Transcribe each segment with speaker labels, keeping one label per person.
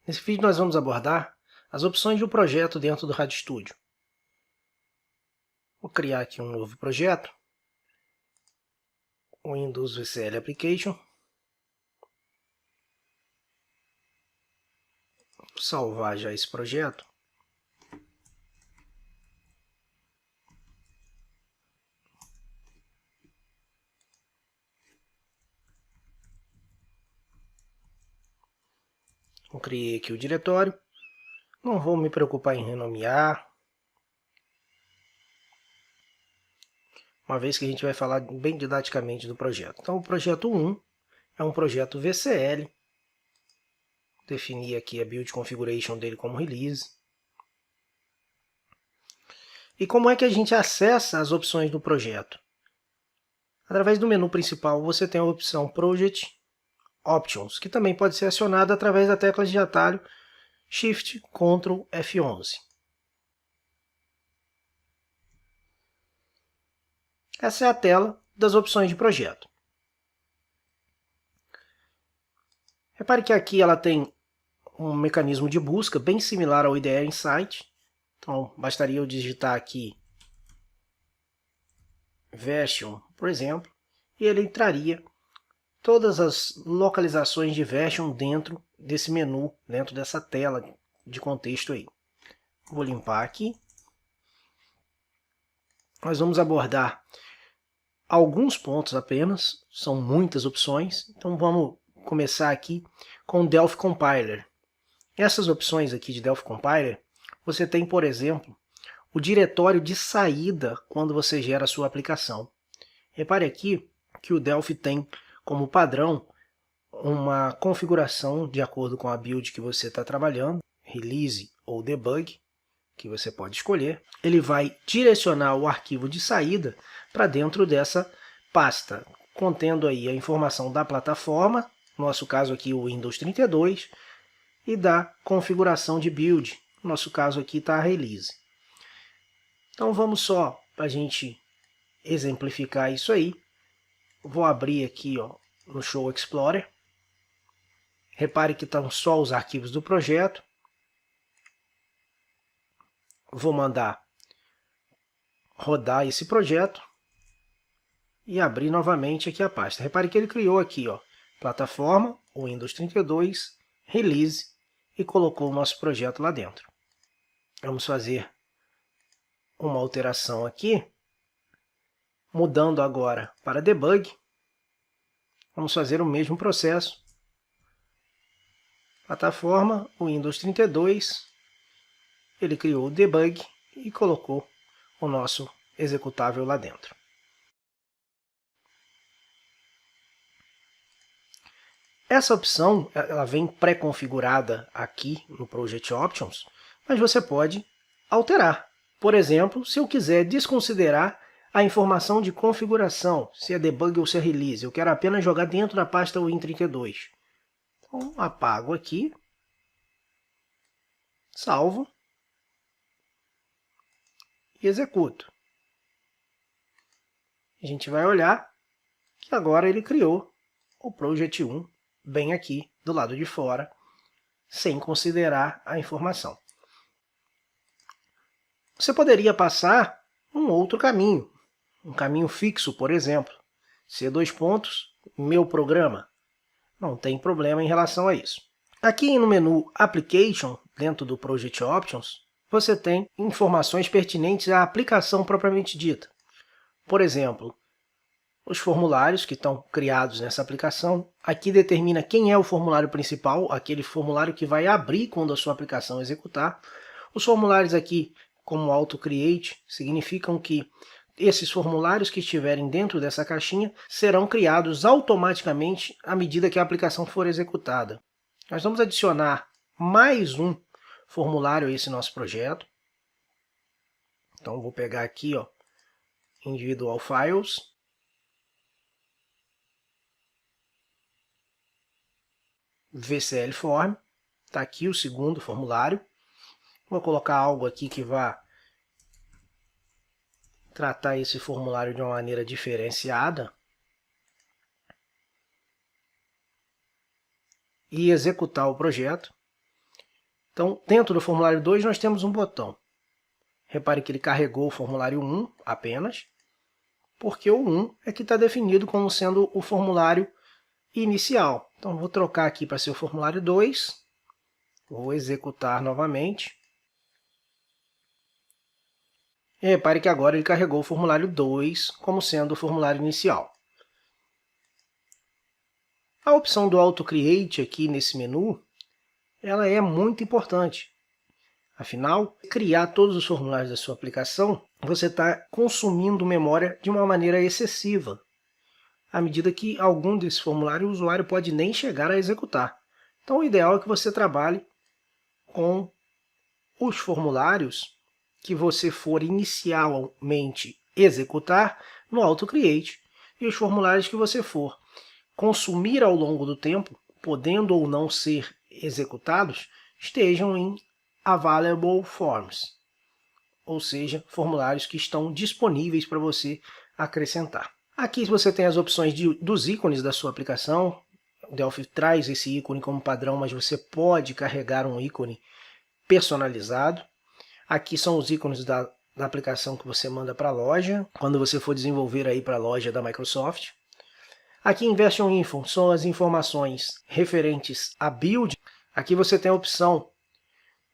Speaker 1: Nesse vídeo nós vamos abordar as opções de um projeto dentro do RADStudio. Vou criar aqui um novo projeto, o Windows VCL Application. Vou salvar já esse projeto. Eu criei aqui o diretório. Não vou me preocupar em renomear, uma vez que a gente vai falar bem didaticamente do projeto. Então, o projeto 1 é um projeto VCL. Definir aqui a build configuration dele como release. E como é que a gente acessa as opções do projeto? Através do menu principal, você tem a opção Project Options, que também pode ser acionada através da tecla de atalho Shift Ctrl F11. Essa é a tela das opções de projeto. Repare que aqui ela tem um mecanismo de busca bem similar ao IDE Insight. Então, bastaria eu digitar aqui Version, por exemplo, e ele entraria todas as localizações de Version dentro desse menu, dentro dessa tela de contexto aí. Vou limpar aqui. Nós vamos abordar alguns pontos apenas, são muitas opções, então vamos começar aqui com o Delphi Compiler. Essas opções aqui de Delphi Compiler, você tem, por exemplo, o diretório de saída quando você gera a sua aplicação. Repare aqui que o Delphi tem como padrão uma configuração de acordo com a build que você está trabalhando, release ou debug, que você pode escolher. Ele vai direcionar o arquivo de saída para dentro dessa pasta, contendo aí a informação da plataforma, no nosso caso aqui o Windows 32, e da configuração de build, no nosso caso aqui está a release. Então vamos só, para a gente exemplificar isso aí, vou abrir aqui no Show Explorer. Repare que estão só os arquivos do projeto. Vou mandar rodar esse projeto e abrir novamente aqui a pasta. Repare que ele criou aqui, plataforma, Windows 32, release, e colocou o nosso projeto lá dentro. Vamos fazer uma alteração aqui, mudando agora para debug. Vamos fazer o mesmo processo. Plataforma, Windows 32, ele criou o debug e colocou o nosso executável lá dentro. Essa opção ela vem pré-configurada aqui no Project Options, mas você pode alterar. Por exemplo, se eu quiser desconsiderar a informação de configuração, se é debug ou se é release, eu quero apenas jogar dentro da pasta Win32. Então, apago aqui, salvo e executo. A gente vai olhar que agora ele criou o Project 1 bem aqui do lado de fora, sem considerar a informação. Você poderia passar um outro caminho, um caminho fixo, por exemplo. C2 pontos, meu programa. Não tem problema em relação a isso. Aqui no menu Application, dentro do Project Options, você tem informações pertinentes à aplicação propriamente dita. Por exemplo, os formulários que estão criados nessa aplicação. Aqui determina quem é o formulário principal, aquele formulário que vai abrir quando a sua aplicação executar. Os formulários aqui, como AutoCreate, significam que esses formulários que estiverem dentro dessa caixinha serão criados automaticamente à medida que a aplicação for executada. Nós vamos adicionar mais um formulário a esse nosso projeto. Então, vou pegar aqui, Individual Files. VCL Form. Está aqui o segundo formulário. Vou colocar algo aqui que vá tratar esse formulário de uma maneira diferenciada. E executar o projeto. Então, dentro do formulário 2, nós temos um botão. Repare que ele carregou o formulário 1 apenas, porque o 1 é que está definido como sendo o formulário inicial. Então, vou trocar aqui para ser o formulário 2, vou executar novamente. E repare que agora ele carregou o formulário 2 como sendo o formulário inicial. A opção do Auto Create aqui nesse menu, ela é muito importante. Afinal, criar todos os formulários da sua aplicação, você está consumindo memória de uma maneira excessiva, à medida que algum desses formulários o usuário pode nem chegar a executar. Então, o ideal é que você trabalhe com os formulários que você for inicialmente executar no Auto Create e os formulários que você for consumir ao longo do tempo, podendo ou não ser executados, estejam em Available Forms, ou seja, formulários que estão disponíveis para você acrescentar. Aqui você tem as opções dos ícones da sua aplicação. O Delphi traz esse ícone como padrão, mas você pode carregar um ícone personalizado. Aqui são os ícones da aplicação que você manda para a loja, quando você for desenvolver aí para a loja da Microsoft. Aqui em Version Info são as informações referentes a build. Aqui você tem a opção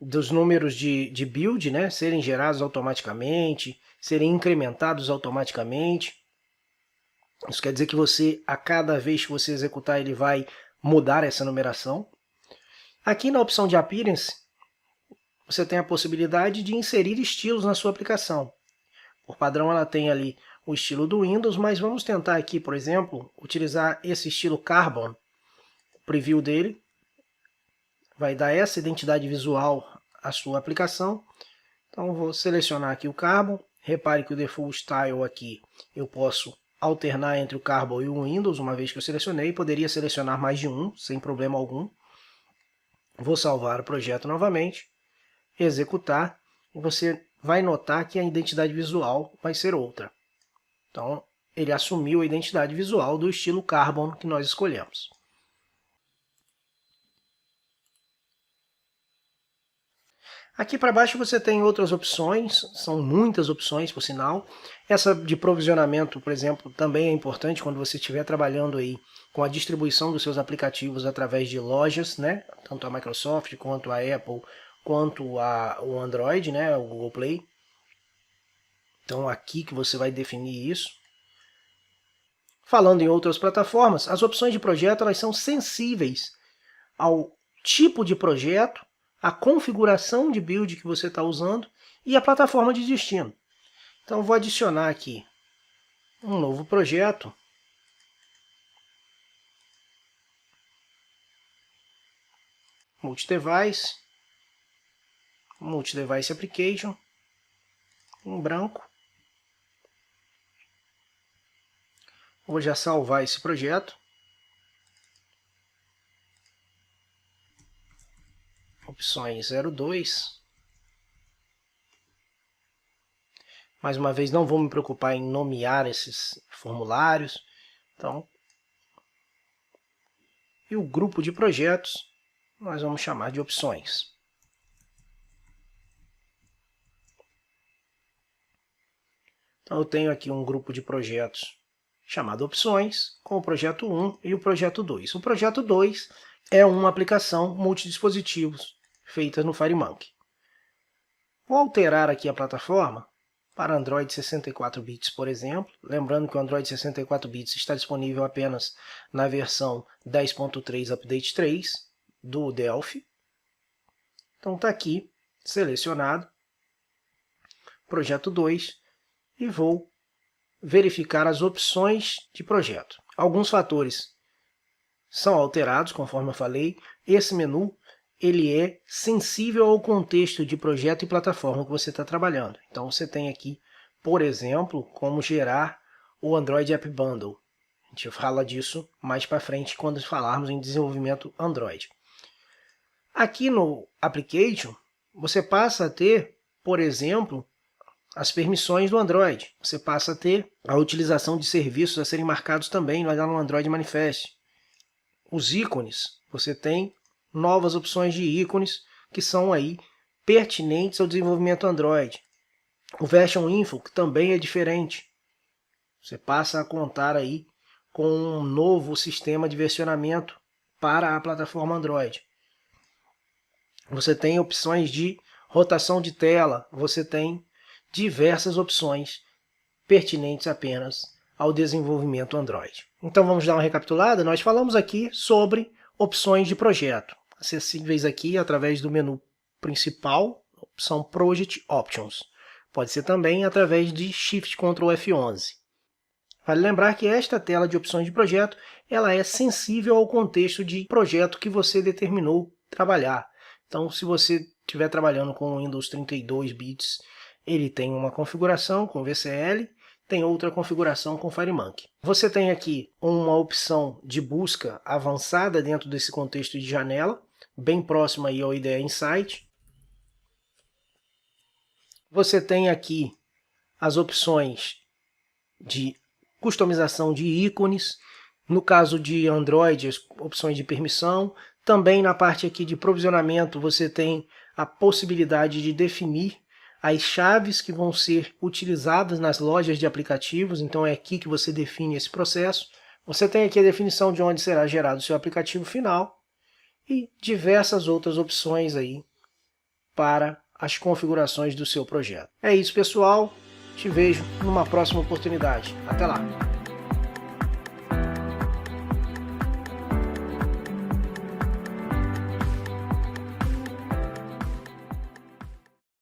Speaker 1: dos números de build, né, serem gerados automaticamente, serem incrementados automaticamente. Isso quer dizer que você, a cada vez que você executar, ele vai mudar essa numeração. Aqui na opção de Appearance, você tem a possibilidade de inserir estilos na sua aplicação. Por padrão, ela tem ali o estilo do Windows, mas vamos tentar aqui, por exemplo, utilizar esse estilo Carbon. O preview dele vai dar essa identidade visual à sua aplicação. Então, vou selecionar aqui o Carbon. Repare que o Default Style aqui eu posso alternar entre o Carbon e o Windows, uma vez que eu selecionei. Poderia selecionar mais de um, sem problema algum. Vou salvar o projeto novamente, executar, e você vai notar que a identidade visual vai ser outra. Então, ele assumiu a identidade visual do estilo Carbon que nós escolhemos. Aqui para baixo você tem outras opções, são muitas opções, por sinal. Essa de provisionamento, por exemplo, também é importante quando você estiver trabalhando aí com a distribuição dos seus aplicativos através de lojas, né? Tanto a Microsoft, quanto a Apple, quanto o Android, né? O Google Play. Então, aqui que você vai definir isso. Falando em outras plataformas, as opções de projeto elas são sensíveis ao tipo de projeto, a configuração de build que você está usando e a plataforma de destino. Então, vou adicionar aqui um novo projeto. Multi-Device Application, em branco. Vou já salvar esse projeto. Opções 02. Mais uma vez, não vou me preocupar em nomear esses formulários. Então, e o grupo de projetos nós vamos chamar de opções. Então, eu tenho aqui um grupo de projetos chamado opções, com o projeto 1 e o projeto 2. O projeto 2 é uma aplicação multidispositivos feita no FireMonkey. Vou alterar aqui a plataforma para Android 64 bits, por exemplo. Lembrando que o Android 64 bits está disponível apenas na versão 10.3 Update 3 do Delphi. Então está aqui selecionado projeto 2 e vou verificar as opções de projeto. Alguns fatores são alterados, conforme eu falei. Esse menu ele é sensível ao contexto de projeto e plataforma que você está trabalhando. Então você tem aqui, por exemplo, como gerar o Android App Bundle. A gente fala disso mais para frente quando falarmos em desenvolvimento Android. Aqui no Application, você passa a ter, por exemplo, as permissões do Android. Você passa a ter a utilização de serviços a serem marcados também lá no Android Manifest. Os ícones, você tem novas opções de ícones que são aí pertinentes ao desenvolvimento Android. O Version Info, que também é diferente. Você passa a contar aí com um novo sistema de versionamento para a plataforma Android. Você tem opções de rotação de tela, você tem diversas opções pertinentes apenas ao desenvolvimento Android. Então vamos dar uma recapitulada. Nós falamos aqui sobre opções de projeto, acessíveis aqui através do menu principal, opção Project Options. Pode ser também através de Shift Ctrl F11. Vale lembrar que esta tela de opções de projeto ela é sensível ao contexto de projeto que você determinou trabalhar. Então, se você estiver trabalhando com o Windows 32 bits, ele tem uma configuração com VCL, tem outra configuração com FireMonkey. Você tem aqui uma opção de busca avançada dentro desse contexto de janela, bem próxima aí ao IDE Insight. Você tem aqui as opções de customização de ícones, no caso de Android, as opções de permissão. Também na parte aqui de provisionamento você tem a possibilidade de definir as chaves que vão ser utilizadas nas lojas de aplicativos, então é aqui que você define esse processo. Você tem aqui a definição de onde será gerado o seu aplicativo final e diversas outras opções aí para as configurações do seu projeto. É isso, pessoal. Te vejo numa próxima oportunidade. Até lá!